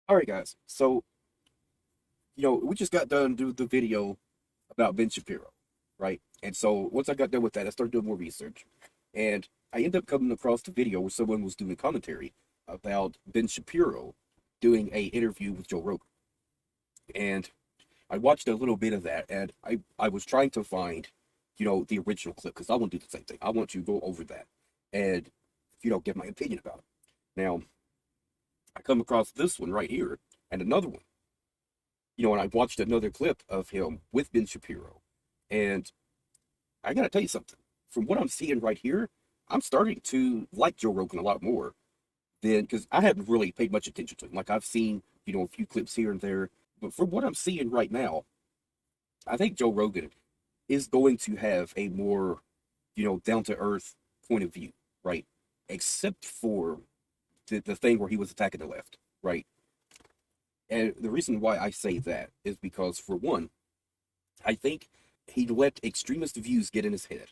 All right, guys. So, we just got done doing the video about Ben Shapiro, right? And so once I got done with that, I started doing more research, and I ended up coming across the video where someone was doing commentary about Ben Shapiro doing a interview with Joe Rogan. And I watched a little bit of that, and I was trying to find, the original clip because I want to do the same thing. I want to go over that and, give my opinion about it. Now, I come across this one right here and another one. And I watched another clip of him with Ben Shapiro. And I gotta tell you something. From what I'm seeing right here, I'm starting to like Joe Rogan a lot more than because I haven't really paid much attention to him. Like I've seen, a few clips here and there. But from what I'm seeing right now, I think Joe Rogan is going to have a more, down to earth point of view, right? Except for the thing where he was attacking the left, right? And the reason why I say that is because, for one, I think he let extremist views get in his head,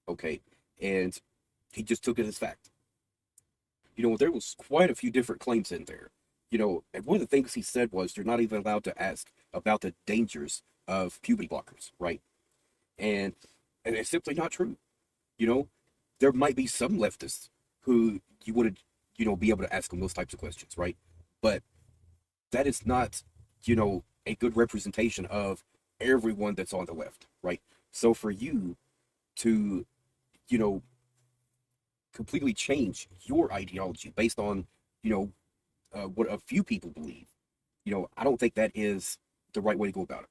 okay? And he just took it as fact. There was quite a few different claims in there. And one of the things he said was you're not even allowed to ask about the dangers of puberty blockers, right? And and it's simply not true. You know, there might be some leftists who you would, be able to ask them those types of questions, right? But that is not, a good representation of everyone that's on the left, right? So for you to, you know, completely change your ideology based on, you know, what a few people believe, I don't think that is the right way to go about it.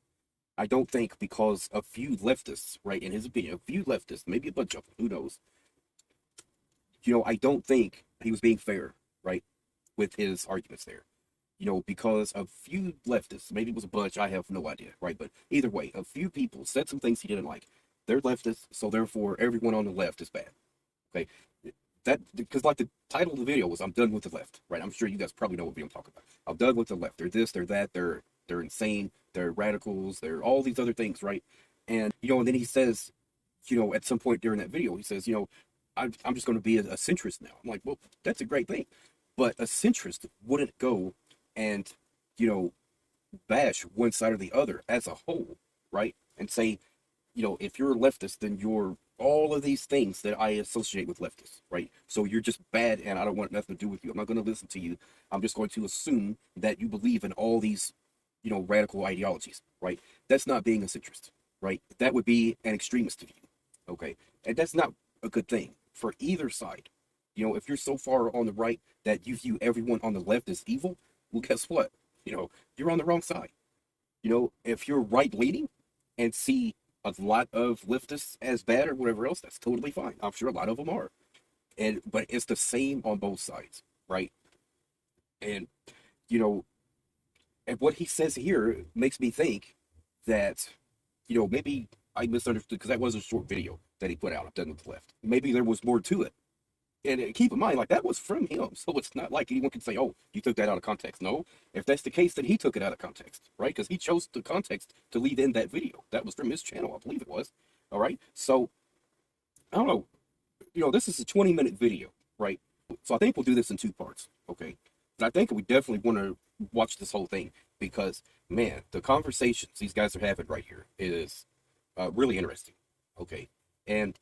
I don't think because a few leftists, right, in his opinion, a few leftists, maybe a bunch of them, who knows, I don't think he was being fair, right, with his arguments there. Because a few leftists, maybe it was a bunch, I have no idea, right? But either way, a few people said some things he didn't like. They're leftists, so therefore everyone on the left is bad. Okay. That because like the title of the video was I'm done with the left, right? I'm sure you guys probably know what video I'm talking about. I'm done with the left. They're this, they're that, they're insane, they're radicals, they're all these other things, right? And and then he says, at some point during that video, he says, I'm just going to be a centrist now. I'm like, well, that's a great thing. But a centrist wouldn't go and, you know, bash one side or the other as a whole, right? And say, if you're a leftist, then you're all of these things that I associate with leftists, right? So you're just bad and I don't want nothing to do with you. I'm not going to listen to you. I'm just going to assume that you believe in all these, radical ideologies, right? That's not being a centrist, right? That would be an extremist view, okay? And that's not a good thing for either side. If you're so far on the right that you view everyone on the left as evil, well, guess what? You're on the wrong side. If you're right leaning and see a lot of leftists as bad or whatever else, that's totally fine. I'm sure a lot of them are. But it's the same on both sides, right? And you know, and what he says here makes me think that, maybe I misunderstood because that was a short video that he put out. I've done with the left. Maybe there was more to it. And keep in mind, like that was from him, so it's not like anyone can say, "Oh, you took that out of context." No, if that's the case, then he took it out of context, right? Because he chose the context to leave in that video. That was from his channel, I believe it was. All right, so I don't know. This is a 20-minute video, right? So I think we'll do this in two parts, okay? But I think we definitely want to watch this whole thing because, man, the conversations these guys are having right here is really interesting, okay? And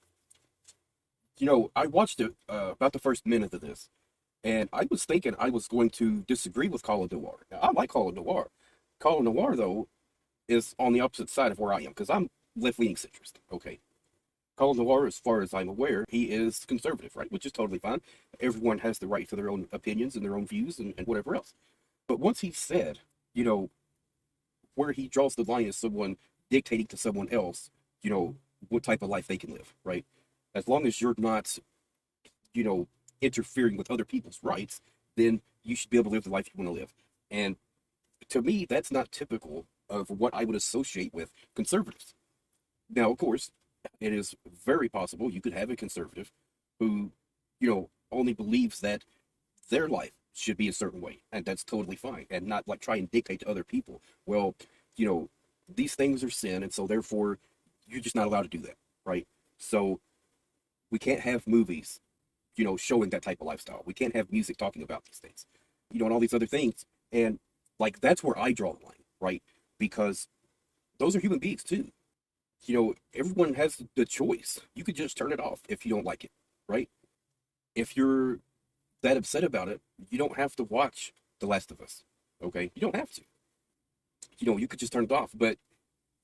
I watched it about the first minute of this, and I was thinking I was going to disagree with Colion Noir. Now, I like Colion Noir. Colion Noir, though, is on the opposite side of where I am because I'm left-leaning centrist. Okay, Colion Noir, as far as I'm aware, he is conservative, right? Which is totally fine. Everyone has the right to their own opinions and their own views and whatever else. But once he said, you know, where he draws the line is someone dictating to someone else, what type of life they can live, right? As long as you're not, you know, interfering with other people's rights, then you should be able to live the life you want to live. And to me, that's not typical of what I would associate with conservatives. Now, of course, it is very possible you could have a conservative who, only believes that their life should be a certain way, and that's totally fine, and not like try and dictate to other people. Well, you know, these things are sin, and so therefore you're just not allowed to do that, right? So we can't have movies, showing that type of lifestyle. We can't have music talking about these things, and all these other things. And Like, that's where I draw the line, right? Because those are human beings too. Everyone has the choice. You could just turn it off if you don't like it, right? If you're that upset about it, you don't have to watch The Last of Us, okay? You don't have to. You could just turn it off. But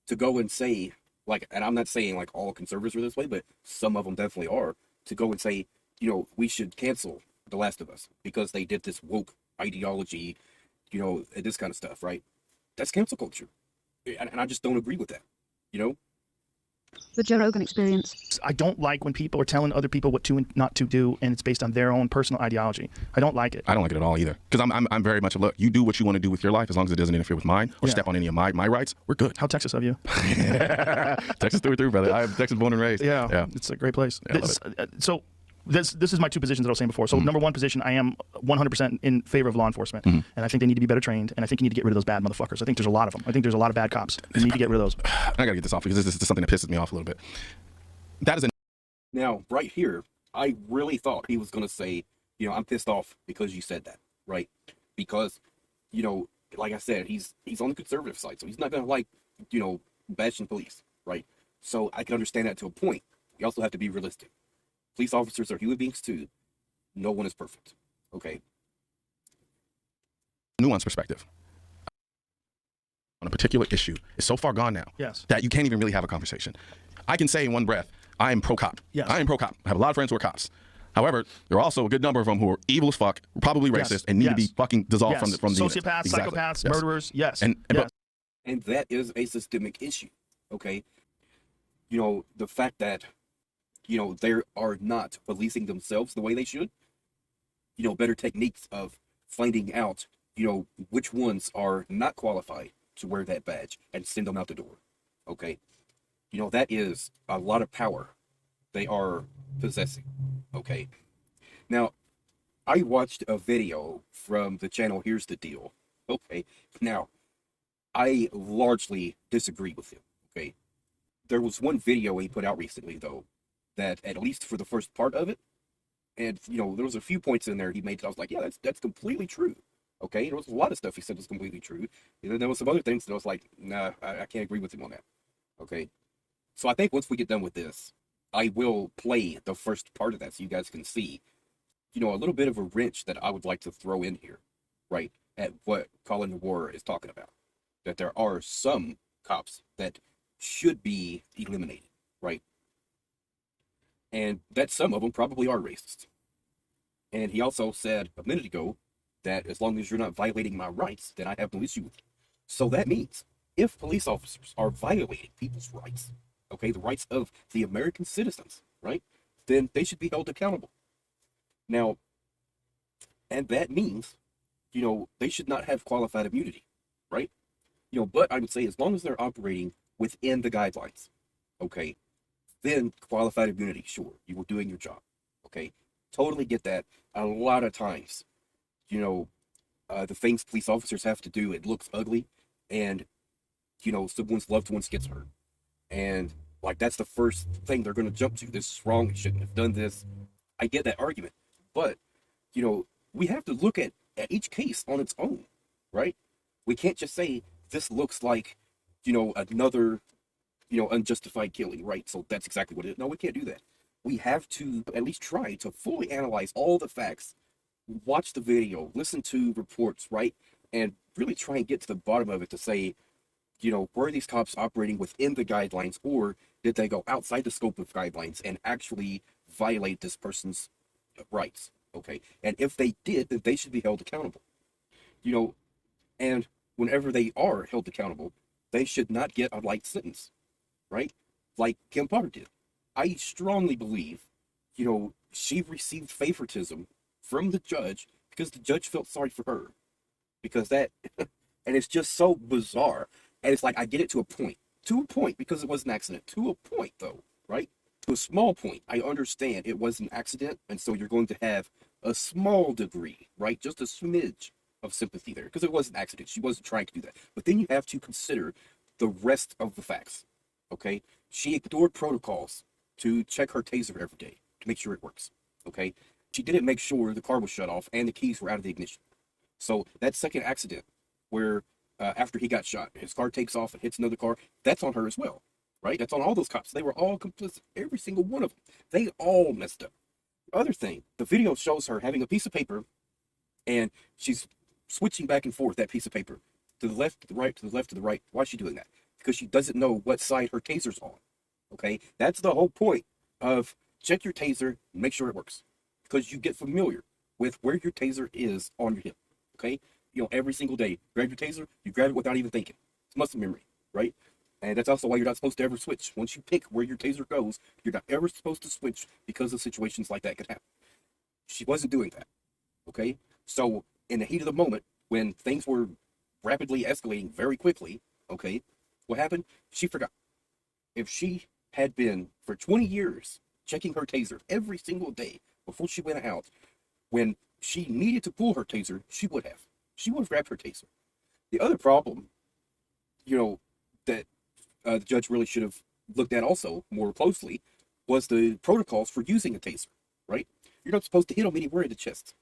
to go and say, like, and I'm not saying like all conservatives are this way, but some of them definitely are, to go and say, we should cancel The Last of Us because they did this woke ideology, this kind of stuff, right? That's cancel culture. And I just don't agree with that, you know? The Joe Rogan Experience. I don't like when people are telling other people what to and not to do, and it's based on their own personal ideology. I don't like it. I don't like it at all either. Because I'm very much a look. You do what you want to do with your life as long as it doesn't interfere with mine or step on any of my rights. We're good. How Texas of you? Texas through and through, brother. I'm Texas born and raised. Yeah. It's a great place. Yeah, I love it. So this is my two positions that I was saying before. So number one position, I am 100% in favor of law enforcement, and I think they need to be better trained, and I think you need to get rid of those bad motherfuckers. I think there's a lot of them. I think there's a lot of bad cops. You need to get rid of those. I gotta get this off because this is something that pisses me off a little bit. That is Now, right here, I really thought he was going to say, I'm pissed off because you said that, right? Because, like I said, he's on the conservative side, so he's not going to like, bashing police, right? So I can understand that to a point. You also have to be realistic. Police officers are human beings too. No one is perfect, okay? nuanced perspective on a particular issue is so far gone now that you can't even really have a conversation. I can say in one breath, I am pro-cop. I am pro-cop. I have a lot of friends who are cops. However, there are also a good number of them who are evil as fuck, probably racist, and need to be fucking dissolved from the sociopaths, psychopaths, murderers. And that is a systemic issue. Okay, the fact that they are not policing themselves the way they should. Better techniques of finding out which ones are not qualified to wear that badge and send them out the door. Okay, that is a lot of power they are possessing. Okay, now I watched a video from the channel Here's the Deal. Okay, now I largely disagree with him. Okay, there was one video he put out recently though that, at least for the first part of it, and there was a few points in there he made that I was like, yeah, that's completely true. Okay, there was a lot of stuff he said was completely true, and then there was some other things that I was like, nah, I can't agree with him on that. Okay, so I think once we get done with this, I will play the first part of that so you guys can see, a little bit of a wrench that I would like to throw in here, right, at what Colion Noir is talking about. That there are some cops that should be eliminated, right? And that some of them probably are racist. And he also said a minute ago that as long as you're not violating my rights, then I have no issue with you. So that means if police officers are violating people's rights, okay, the rights of the American citizens, right, then they should be held accountable. Now, and that means, they should not have qualified immunity, right? But I would say as long as they're operating within the guidelines, okay, then qualified immunity, sure, you were doing your job, okay? Totally get that. A lot of times, the things police officers have to do, it looks ugly, and, someone's loved ones gets hurt. And, that's the first thing they're going to jump to. This is wrong, you shouldn't have done this. I get that argument. But, we have to look at each case on its own, right? We can't just say, this looks like, another, unjustified killing, right? So that's exactly what it is. No, we can't do that. We have to at least try to fully analyze all the facts, watch the video, listen to reports, right? And really try and get to the bottom of it to say, were these cops operating within the guidelines, or did they go outside the scope of guidelines and actually violate this person's rights? Okay. And if they did, then they should be held accountable. And whenever they are held accountable, they should not get a light sentence, right? Like Kim Potter did. I strongly believe, she received favoritism from the judge because the judge felt sorry for her. Because that, and it's just so bizarre. And it's like, I get it to a point, because it was an accident. To a point, though, right? To a small point, I understand it was an accident, and so you're going to have a small degree, right? Just a smidge of sympathy there, because it was an accident. She wasn't trying to do that. But then you have to consider the rest of the facts, okay? She ignored protocols to check her taser every day to make sure it works, okay? She didn't make sure the car was shut off and the keys were out of the ignition. So that second accident, where after he got shot, his car takes off and hits another car. That's on her as well, right? That's on all those cops. They were all complicit. Every single one of them. They all messed up. The other thing, the video shows her having a piece of paper, and she's switching back and forth that piece of paper to the left, to the right, to the left, to the right. Why is she doing that? Because she doesn't know what side her taser's on. Okay, that's the whole point of check your taser, make sure it works, because you get familiar with where your taser is on your hip. Okay, every single day, grab your taser, you grab it without even thinking. It's muscle memory, right? And that's also why you're not supposed to ever switch. Once you pick where your taser goes, you're not ever supposed to switch because of situations like that could happen. She wasn't doing that. Okay, so in the heat of the moment, when things were rapidly escalating very quickly, okay, what happened? She forgot. If she had been for 20 years checking her taser every single day before she went out, when she needed to pull her taser, she would have. She would have grabbed her taser. The other problem, that the judge really should have looked at also more closely was the protocols for using a taser, right? You're not supposed to hit him anywhere in the chest,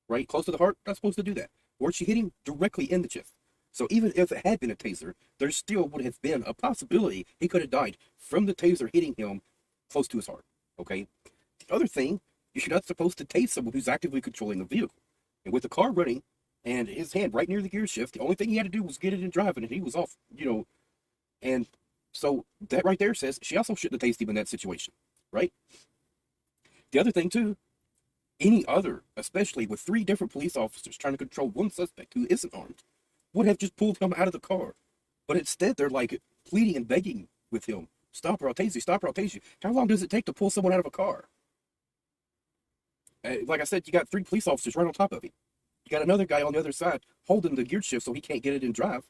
right? Close to the heart, not supposed to do that. Or she hit him directly in the chest. So even if it had been a taser, there still would have been a possibility he could have died from the taser hitting him close to his heart, okay? The other thing, you're not supposed to tase someone who's actively controlling the vehicle. And with the car running and his hand right near the gear shift, the only thing he had to do was get it in driving, and he was off, And so that right there says she also shouldn't have tased him in that situation, right? The other thing, too, any other, especially with 3 different police officers trying to control one suspect who isn't armed, would have just pulled him out of the car. But instead, they're like pleading and begging with him. Stop or I'll tase you, stop or I'll tase you. How long does it take to pull someone out of a car? Like I said, you got 3 police officers right on top of him. You got another guy on the other side holding the gear shift so he can't get it in drive.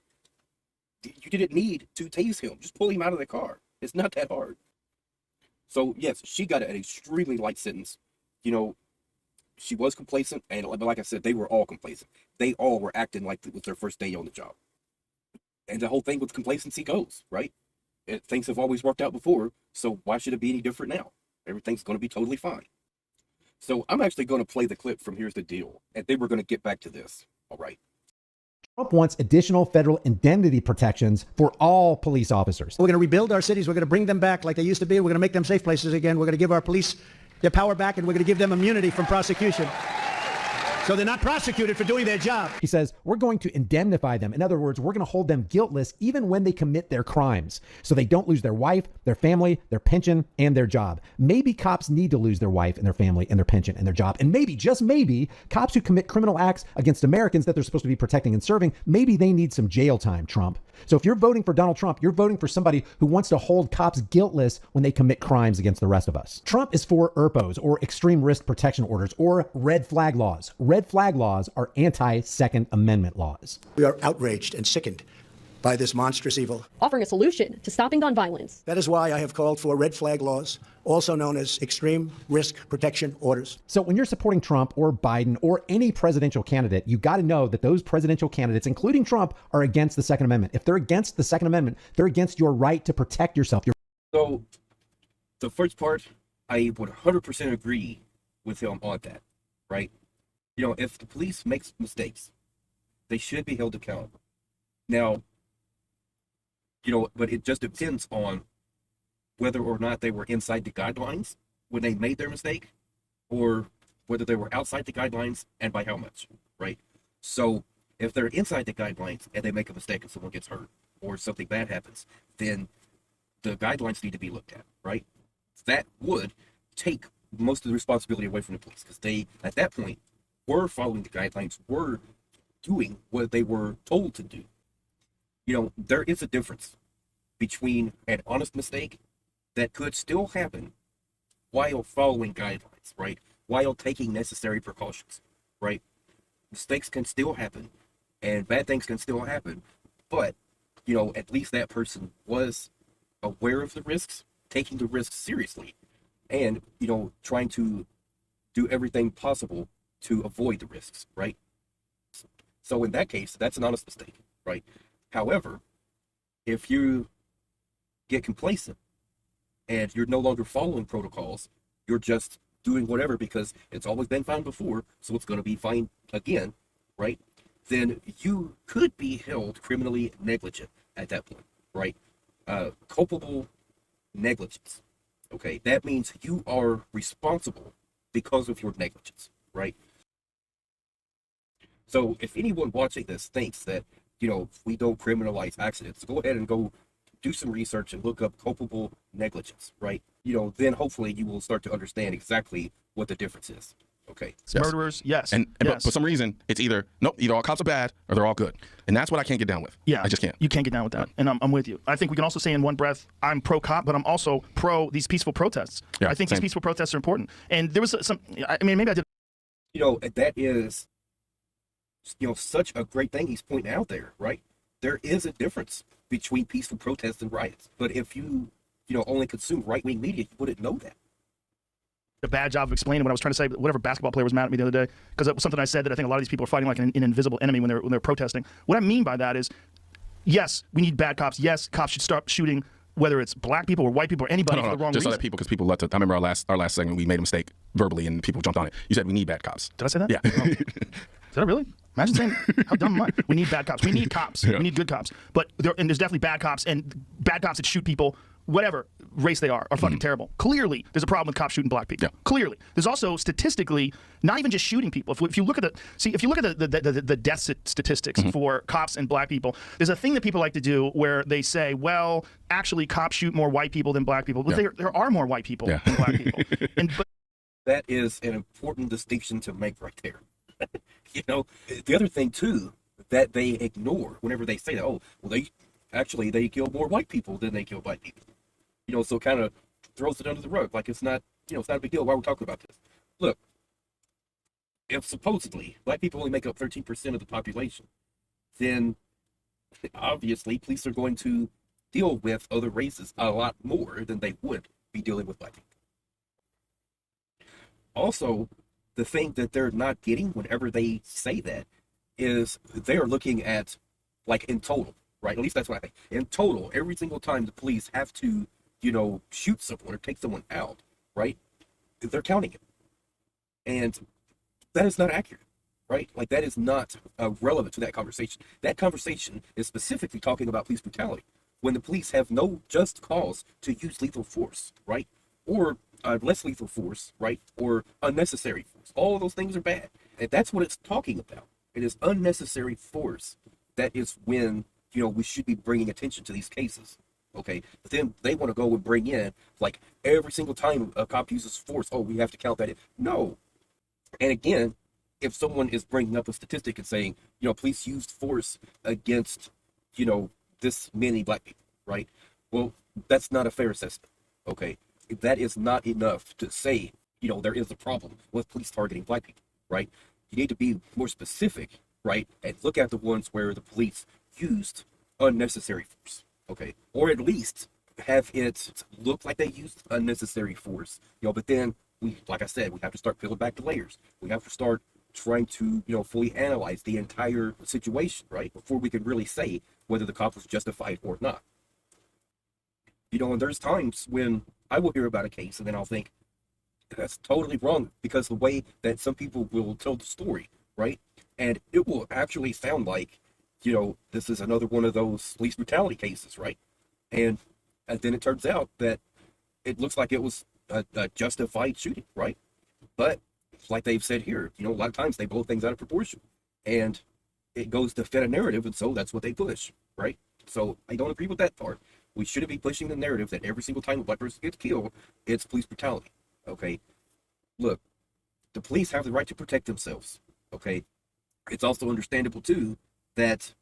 You didn't need to tase him. Just pull him out of the car. It's not that hard. So, yes, she got an extremely light sentence. She was complacent, and like I said, they were all complacent. They all were acting like it was their first day on the job. And the whole thing with complacency goes, right? Things have always worked out before, so why should it be any different now? Everything's going to be totally fine. So I'm actually going to play the clip from Here's the Deal, and then we're going to get back to this. All right. Trump wants additional federal indemnity protections for all police officers. We're going to rebuild our cities. We're going to bring them back like they used to be. We're going to make them safe places again. We're going to give our police their power back, and we're going to give them immunity from prosecution. So they're not prosecuted for doing their job. He says, we're going to indemnify them. In other words, we're going to hold them guiltless even when they commit their crimes, so they don't lose their wife, their family, their pension, and their job. Maybe cops need to lose their wife and their family and their pension and their job. And maybe, just maybe, cops who commit criminal acts against Americans that they're supposed to be protecting and serving, maybe they need some jail time, Trump. So if you're voting for Donald Trump, you're voting for somebody who wants to hold cops guiltless when they commit crimes against the rest of us. Trump is for 𝕝𝕝, or extreme risk protection orders, or red flag laws. Red flag laws are anti-Second Amendment laws. We are outraged and sickened by this monstrous evil. Offering a solution to stopping gun violence. That is why I have called for red flag laws, also known as extreme risk protection orders. So when you're supporting Trump or Biden or any presidential candidate, you got to know that those presidential candidates, including Trump, are against the Second Amendment. If they're against the Second Amendment, they're against your right to protect yourself. So the first part, I would 100% agree with him on that, right? If the police makes mistakes, they should be held accountable. Now, but it just depends on whether or not they were inside the guidelines when they made their mistake, or whether they were outside the guidelines and by how much, right? So if they're inside the guidelines and they make a mistake and someone gets hurt or something bad happens, then the guidelines need to be looked at, right? That would take most of the responsibility away from the police, because they, at that point, were following the guidelines, were doing what they were told to do. There is a difference between an honest mistake that could still happen while following guidelines, right? While taking necessary precautions, right? Mistakes can still happen and bad things can still happen, but, at least that person was aware of the risks, taking the risks seriously, and, trying to do everything possible to avoid the risks, right? So in that case, that's an honest mistake, right? However, if you get complacent and you're no longer following protocols, you're just doing whatever because it's always been fine before, so it's going to be fine again, right? then you could be held criminally negligent at that point, right? Culpable negligence. Okay, that means you are responsible because of your negligence, right? So if anyone watching this thinks that, we don't criminalize accidents, go ahead and go do some research and look up culpable negligence, right? Then hopefully you will start to understand exactly what the difference is. Okay. Yes. Murderers, yes. And yes. But for some reason, it's either all cops are bad or they're all good. And that's what I can't get down with. Yeah. I just can't. You can't get down with that. And I'm with you. I think we can also say in one breath, I'm pro-cop, but I'm also pro these peaceful protests. Yeah, I think same. these peaceful protests are important. And there was maybe I did. That is, such a great thing he's pointing out there, right? There is a difference between peaceful protests and riots. But if you, only consume right-wing media, you wouldn't know that. A bad job of explaining what I was trying to say. Whatever basketball player was mad at me the other day because it was something I said that I think a lot of these people are fighting like an invisible enemy when they're protesting. What I mean by that is, yes, we need bad cops. Yes, cops should stop shooting, whether it's black people or white people or anybody for the wrong just reason. Other people, because people love to. I remember our last segment, we made a mistake verbally and people jumped on it. You said we need bad cops. Did I say that? Yeah. Oh. Did I really? Imagine saying, how dumb am I? We need bad cops. We need cops. Yeah. We need good cops. But there's definitely bad cops, and bad cops that shoot people, whatever race they are fucking terrible. Clearly, there's a problem with cops shooting black people. Yeah. Clearly. There's also statistically, not even just shooting people. If you look at the death statistics for cops and black people, there's a thing that people like to do where they say, well, actually, cops shoot more white people than black people. But there are more white people than black people. That is an important distinction to make right there. The other thing too that they ignore whenever they say that, they kill more white people than they kill black people. So it kind of throws it under the rug, like it's not a big deal. Why we're talking about this? Look, if supposedly black people only make up 13% of the population, then obviously police are going to deal with other races a lot more than they would be dealing with black people. Also, the thing that they're not getting whenever they say that is they are looking at, like, in total, right? At least that's what I think. In total, every single time the police have to, shoot someone or take someone out, right? They're counting it. And that is not accurate, right? Like, that is not relevant to that conversation. That conversation is specifically talking about police brutality, when the police have no just cause to use lethal force, right? Or less lethal force, right? Or unnecessary force. All of those things are bad. And that's what it's talking about. It is unnecessary force. That is when, we should be bringing attention to these cases. Okay? But then they want to go and bring in, like, every single time a cop uses force, we have to count that in. No. And again, if someone is bringing up a statistic and saying, police used force against, this many black people, right? Well, that's not a fair assessment. Okay? That is not enough to say, there is a problem with police targeting black people, right? You need to be more specific, right? And look at the ones where the police used unnecessary force, okay? Or at least have it look like they used unnecessary force, but then like I said, we have to start peeling back the layers. We have to start trying to, fully analyze the entire situation, right? Before we can really say whether the cop was justified or not. And there's times when I will hear about a case and then I'll think, that's totally wrong, because the way that some people will tell the story, right? And it will actually sound like, this is another one of those police brutality cases, right? And then it turns out that it looks like it was a justified shooting, right? But like they've said here, a lot of times they blow things out of proportion and it goes to fit a narrative, and so that's what they push, right? So I don't agree with that part. We shouldn't be pushing the narrative that every single time a black person gets killed, it's police brutality, okay? Look, the police have the right to protect themselves, okay? It's also understandable, too, that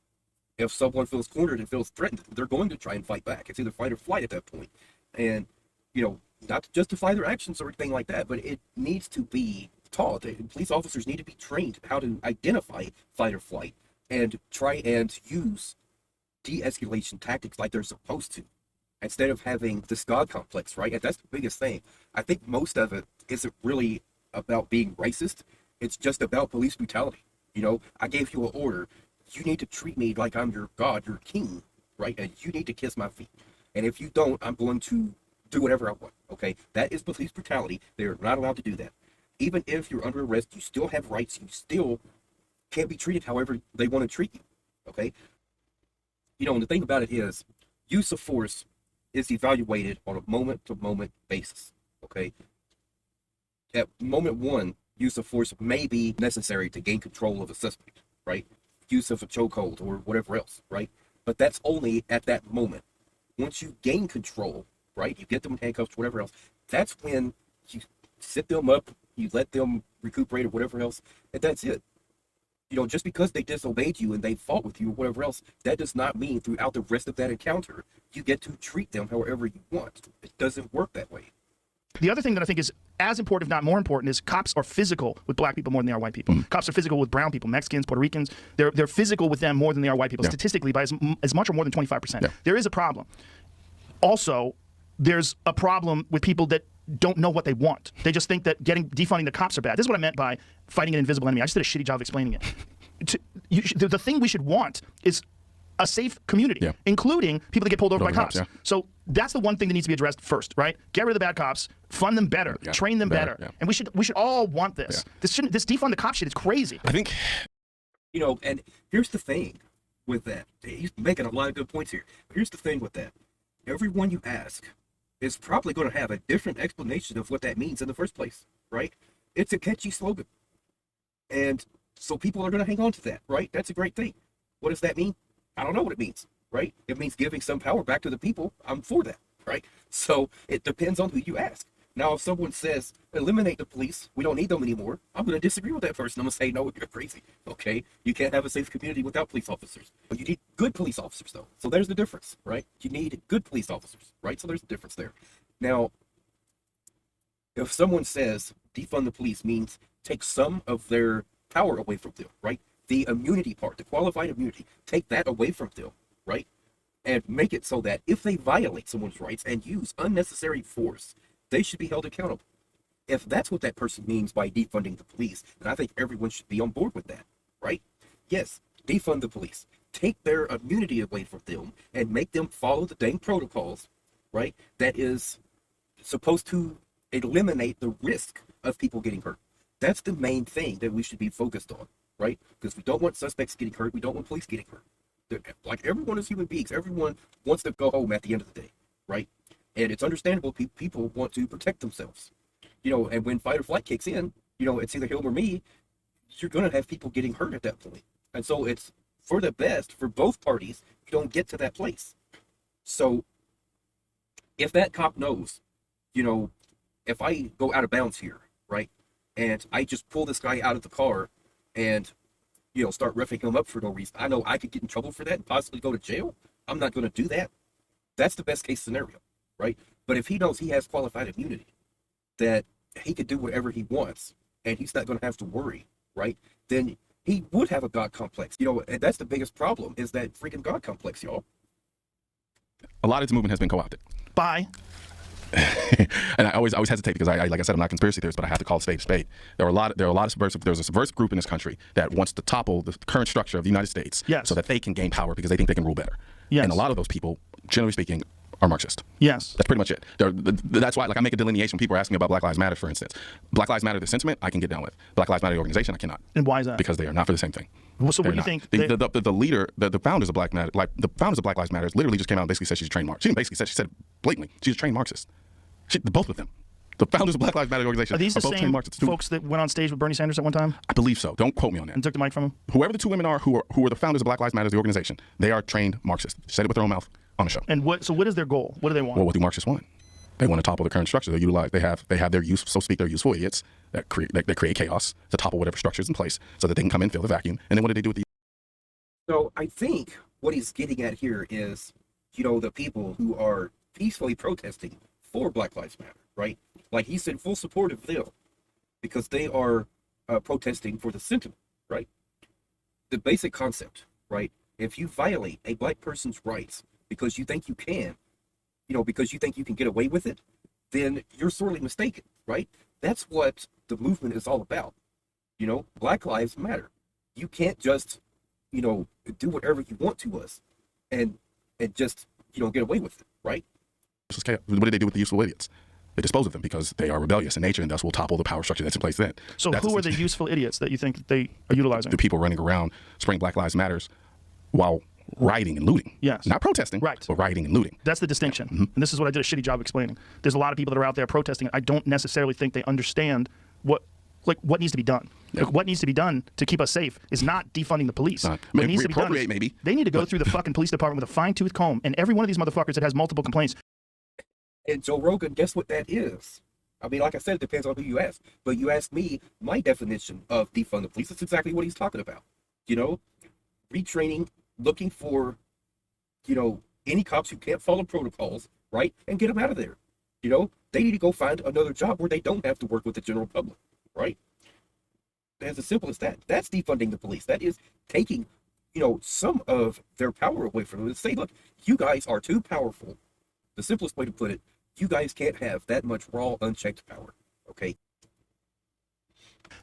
if someone feels cornered and feels threatened, they're going to try and fight back. It's either fight or flight at that point. And, not to justify their actions or anything like that, but it needs to be taught. Police officers need to be trained how to identify fight or flight and try and use de-escalation tactics like they're supposed to, instead of having this God complex, right? And that's the biggest thing. I think most of it isn't really about being racist. It's just about police brutality. I gave you an order. You need to treat me like I'm your God, your king, right? And you need to kiss my feet. And if you don't, I'm going to do whatever I want, okay? That is police brutality. They're not allowed to do that. Even if you're under arrest, you still have rights. You still can't be treated however they want to treat you, okay? You know, and the thing about it is, use of force is evaluated on a moment-to-moment basis, okay? At moment one, use of force may be necessary to gain control of a suspect, right? Use of a chokehold or whatever else, right? But that's only at that moment. Once you gain control, right, you get them in handcuffs, whatever else, that's when you sit them up, you let them recuperate or whatever else, and that's it. You know, just because they disobeyed you and they fought with you or whatever else, that does not mean throughout the rest of that encounter, you get to treat them however you want. It doesn't work that way. The other thing that I think is as important, if not more important, is cops are physical with black people more than they are white people. Cops are physical with brown people, Mexicans, Puerto Ricans. They're physical with them more than they are white people, statistically by as much or more than 25%. There is a problem. Also, there's a problem with people that don't know what they want. They just think that defunding the cops are bad. This is what I meant by fighting an invisible enemy. I just did a shitty job of explaining it. The thing we should want is a safe community, including people that get pulled over by cops. So that's the one thing that needs to be addressed first, right? Get rid of the bad cops, fund them better, train them better. And we should all want this. This defund the cop shit is crazy. I think, you know, and here's the thing with that. He's making a lot of good points here. But here's the thing with that. Everyone you ask is probably going to have a different explanation of what that means in the first place, right? It's a catchy slogan. And so people are going to hang on to that, right? That's a great thing. What does that mean? I don't know what it means, right? It means giving some power back to the people. I'm for that, right? So it depends on who you ask. Now, if someone says, eliminate the police, we don't need them anymore, I'm going to disagree with that person. I'm going to say, no, you're crazy, okay? You can't have a safe community without police officers. But you need good police officers, though. So there's the difference, right? You need good police officers, right? So there's a difference there. Now, if someone says defund the police means take some of their power away from them, right? The immunity part, the qualified immunity, take that away from them, right? And make it so that if they violate someone's rights and use unnecessary force, they should be held accountable. If that's what that person means by defunding the police, then I think everyone should be on board with that, right? Yes, defund the police. Take their immunity away from them and make them follow the dang protocols, right? That is supposed to eliminate the risk of people getting hurt. That's the main thing that we should be focused on, right? Because we don't want suspects getting hurt. We don't want police getting hurt. Like, everyone is human beings. Everyone wants to go home at the end of the day, right? And it's understandable people want to protect themselves. You know, and when fight or flight kicks in, you know, it's either him or me, you're going to have people getting hurt at that point. And so it's for the best for both parties you don't get to that place. So if that cop knows, you know, if I go out of bounds here, right, and I just pull this guy out of the car and, you know, start roughing him up for no reason, I know I could get in trouble for that and possibly go to jail. I'm not going to do that. That's the best case scenario, right? But if he knows he has qualified immunity, that he could do whatever he wants and he's not going to have to worry, right? Then he would have a God complex, you know, and that's the biggest problem, is that freaking God complex, y'all. A lot of this movement has been co-opted. By and I always hesitate because I like I said, I'm not a conspiracy theorist, but I have to call a spade a spade. There are a lot of subversive. There's a subversive group in this country that wants to topple the current structure of the United States, so that they can gain power because they think they can rule better. And a lot of those people, generally speaking, are Marxist. Yes. That's pretty much it. That's why, like, I make a delineation when people are asking me about Black Lives Matter, for instance. Black Lives Matter, the sentiment, I can get down with. Black Lives Matter, the organization, I cannot. And why is that? Because they are not for the same thing. Well, so what do you think? The leader, the founders of Black Matter, like the founders of Black Lives Matter, literally just came out and basically said she's a trained Marxist. She didn't basically say, she said blatantly, she's a trained Marxist. Both of them. The founders of Black Lives Matter organization are these the both same Marxists. folks that went on stage with Bernie Sanders at one time? I believe so. Don't quote me on that. And took the mic from him? Whoever the two women are who are the founders of Black Lives Matter, the organization, they are trained Marxists. Said it with their own mouth on the show. And so what is their goal? What do they want? Well, what do Marxists want? They want to topple the current structure. They have their so to speak, their useful idiots that create chaos to topple whatever structure is in place so that they can come in, fill the vacuum. And then what do they do with the... So I think what he's getting at here is, you know, the people who are peacefully protesting for Black Lives Matter, right? Like, he's in full support of them because they are protesting for the sentiment, right? The basic concept, right? If you violate a black person's rights because you think you can, you know, because you think you can get away with it, then you're sorely mistaken, right? That's what the movement is all about. You know, Black Lives Matter. You can't just, you know, do whatever you want to us and just, you know, get away with it, right? What do they do with the useful idiots? they dispose of them because they are rebellious in nature and thus will topple the power structure that's in place then. So who are the useful idiots that you think that they are utilizing? The people running around spraying Black Lives Matters while rioting and looting. Yes. Not protesting, right, but rioting and looting. That's the distinction. And this is what I did a shitty job explaining. There's a lot of people that are out there protesting. I don't necessarily think they understand what needs to be done. Like, what needs to be done to keep us safe is not defunding the police. What needs to be done is, maybe. They need to go through the fucking police department with a fine-tooth comb, and every one of these motherfuckers that has multiple complaints. And Joe Rogan, guess what that is? I mean, like I said, it depends on who you ask. But you ask me, my definition of defund the police, that's exactly what he's talking about. You know, retraining, looking for, you know, any cops who can't follow protocols, right? And get them out of there. You know, they need to go find another job where they don't have to work with the general public, right? As simple as that. That's defunding the police. That is taking, you know, some of their power away from them and say, look, you guys are too powerful. The simplest way to put it, you guys can't have that much raw, unchecked power, okay?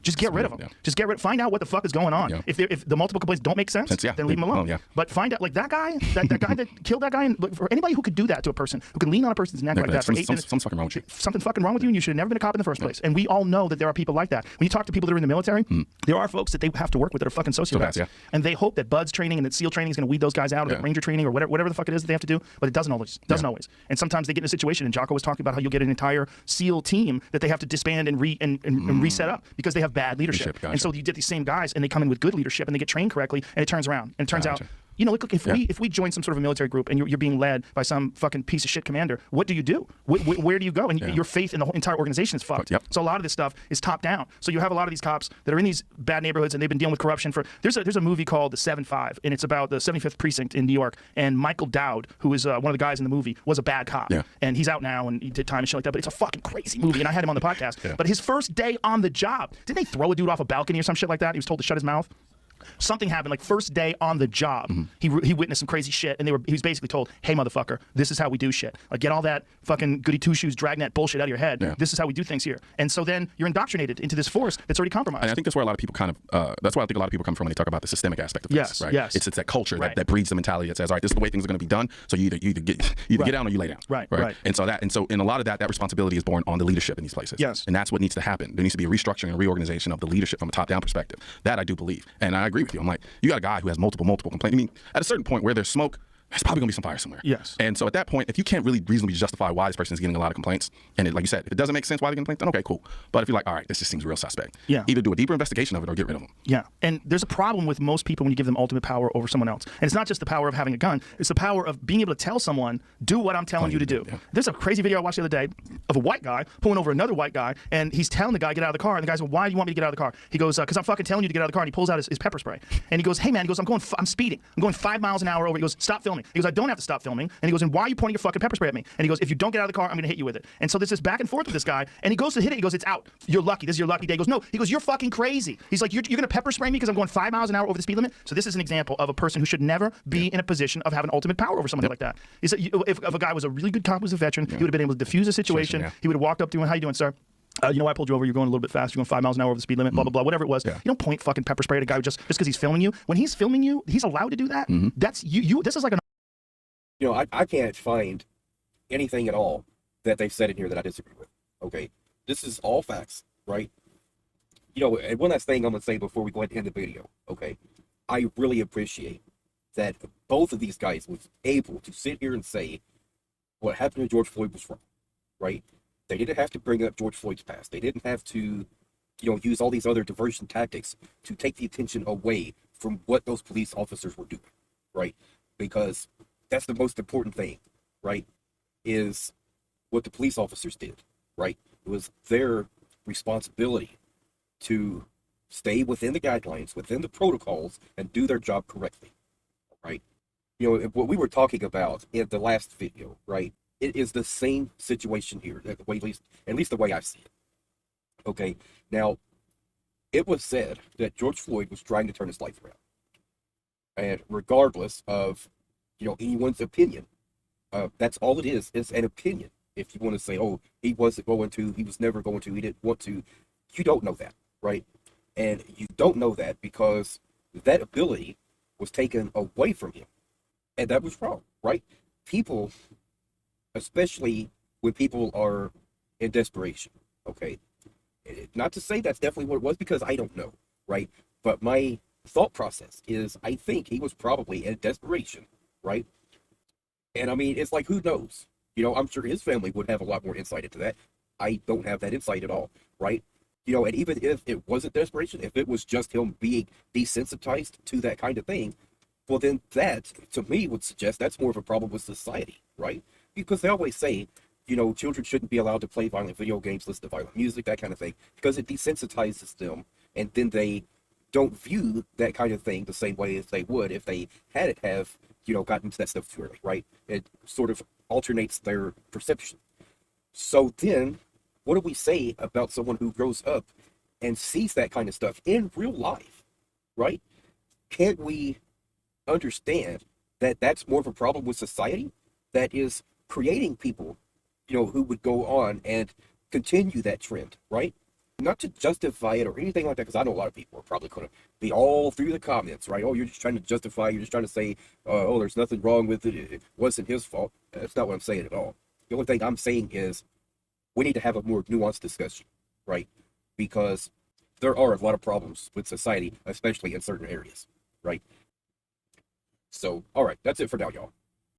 Just get rid of them. Just get rid. Find out what the fuck is going on. If the multiple complaints don't make sense, then leave them alone. But find out, like that guy, that guy that killed that guy, and for anybody who could do that to a person, who can lean on a person's neck like that for 8 minutes, something's fucking wrong with you. Something's fucking wrong with you, and you should have never been a cop in the first place. And we all know that there are people like that. When you talk to people that are in the military, there are folks that they have to work with that are fucking sociopaths, and they hope that BUDS training and that SEAL training is going to weed those guys out, or that Ranger training, or whatever the fuck it is that they have to do. But it doesn't always. Always. And sometimes they get in a situation, and Jocko was talking about how you'll get an entire SEAL team that they have to disband and reset up because they have bad leadership. And so you get these same guys, and they come in with good leadership, and they get trained correctly, and it turns around, and it turns out, you know, look, if we join some sort of a military group, and you're being led by some fucking piece of shit commander, what do you do? Where do you go? And your faith in the whole entire organization is fucked. So a lot of this stuff is top down. So you have a lot of these cops that are in these bad neighborhoods, and they've been dealing with corruption for. There's a movie called The 7-5, and it's about the 75th precinct in New York, and Michael Dowd, who is one of the guys in the movie, was a bad cop, and he's out now, and he did time and shit like that. But it's a fucking crazy movie, and I had him on the podcast. But his first day on the job, didn't they throw a dude off a balcony or some shit like that? He was told to shut his mouth. Something happened, like first day on the job, he witnessed some crazy shit, and he was basically told, hey motherfucker, this is how we do shit. Like, get all that fucking goody two shoes dragnet bullshit out of your head. This is how we do things here. And so then you're indoctrinated into this force that's already compromised. And I think that's where a lot of people that's why I think a lot of people come from when they talk about the systemic aspect of this. Right? It's that culture that breeds the mentality that says, all right, this is the way things are going to be done. So you either get down or you lay down. Right. And so in a lot of that responsibility is born on the leadership in these places. And that's what needs to happen. There needs to be a restructuring and reorganization of the leadership from a top down perspective. That I do believe, and I agree with you. I'm like, you got a guy who has multiple complaints. I mean, at a certain point where there's smoke, there's probably gonna be some fire somewhere. And so at that point, if you can't really reasonably justify why this person is getting a lot of complaints, and like you said, if it doesn't make sense why they're getting complaints, then okay, cool. But if you're like, all right, this just seems real suspect, either do a deeper investigation of it or get rid of them. And there's a problem with most people when you give them ultimate power over someone else. And it's not just the power of having a gun, it's the power of being able to tell someone, do what I'm telling you to do. There's a crazy video I watched the other day of a white guy pulling over another white guy, and he's telling the guy, get out of the car, and the guy's like, why do you want me to get out of the car? He goes, because I'm fucking telling you to get out of the car, and he pulls out his pepper spray. And he goes, hey man, he goes, I'm speeding. I'm going 5 miles an hour over. He goes, stop filming. He goes, I don't have to stop filming. And he goes, and why are you pointing your fucking pepper spray at me? And he goes, if you don't get out of the car, I'm going to hit you with it. And so there's this back and forth with this guy, and he goes to hit it. He goes, it's out. You're lucky. This is your lucky day. He goes, no. He goes, you're fucking crazy. He's like, you're going to pepper spray me because I'm going 5 miles an hour over the speed limit? So this is an example of a person who should never be in a position of having ultimate power over somebody like that. He said, if a guy was a really good cop, was a veteran, he would have been able to diffuse a situation. He would have walked up to him, how you doing, sir? You know why I pulled you over? You're going a little bit fast. You're going 5 miles an hour over the speed limit, blah, blah, blah, whatever it was. You don't point fucking pepper spray at a guy just because he's filming you. When he's filming you, he's allowed to do that. That's you. This is like you know, I can't find anything at all that they've said in here that I disagree with. Okay, this is all facts, right? You know, and one last thing I'm gonna say before we go ahead and end the video. Okay, I really appreciate that both of these guys was able to sit here and say what happened to George Floyd was wrong, right? They didn't have to bring up George Floyd's past. They didn't have to, you know, use all these other diversion tactics to take the attention away from what those police officers were doing, right? Because that's the most important thing, right? Is what the police officers did, right? It was their responsibility to stay within the guidelines, within the protocols, and do their job correctly, right? You know, what we were talking about in the last video, right? It is the same situation here, at least the way I see it. Okay, now, it was said that George Floyd was trying to turn his life around. And regardless of, you know, anyone's opinion, that's all it is. It's an opinion. If you want to say, oh, he wasn't going to, he was never going to, he didn't want to, you don't know that, right? And you don't know that because that ability was taken away from him. And that was wrong, right? People, especially when people are in desperation, okay? Not to say that's definitely what it was, because I don't know, right? But my thought process is I think he was probably in desperation, right? And I mean, it's like, who knows? You know, I'm sure his family would have a lot more insight into that. I don't have that insight at all, right? You know, and even if it wasn't desperation, if it was just him being desensitized to that kind of thing, well, then that, to me, would suggest that's more of a problem with society, right? Because they always say, you know, children shouldn't be allowed to play violent video games, listen to violent music, that kind of thing, because it desensitizes them, and then they don't view that kind of thing the same way as they would if they had you know, gotten into that stuff too early, right? It sort of alternates their perception. So then, what do we say about someone who grows up and sees that kind of stuff in real life, right? Can't we understand that that's more of a problem with society that is creating people, you know, who would go on and continue that trend, right? Not to justify it or anything like that, because I know a lot of people are probably going to be all through the comments, right? Oh, you're just trying to justify, you're just trying to say, oh, there's nothing wrong with it, it wasn't his fault. That's not what I'm saying at all. The only thing I'm saying is we need to have a more nuanced discussion, right? Because there are a lot of problems with society, especially in certain areas, right? So, all right, that's it for now, y'all.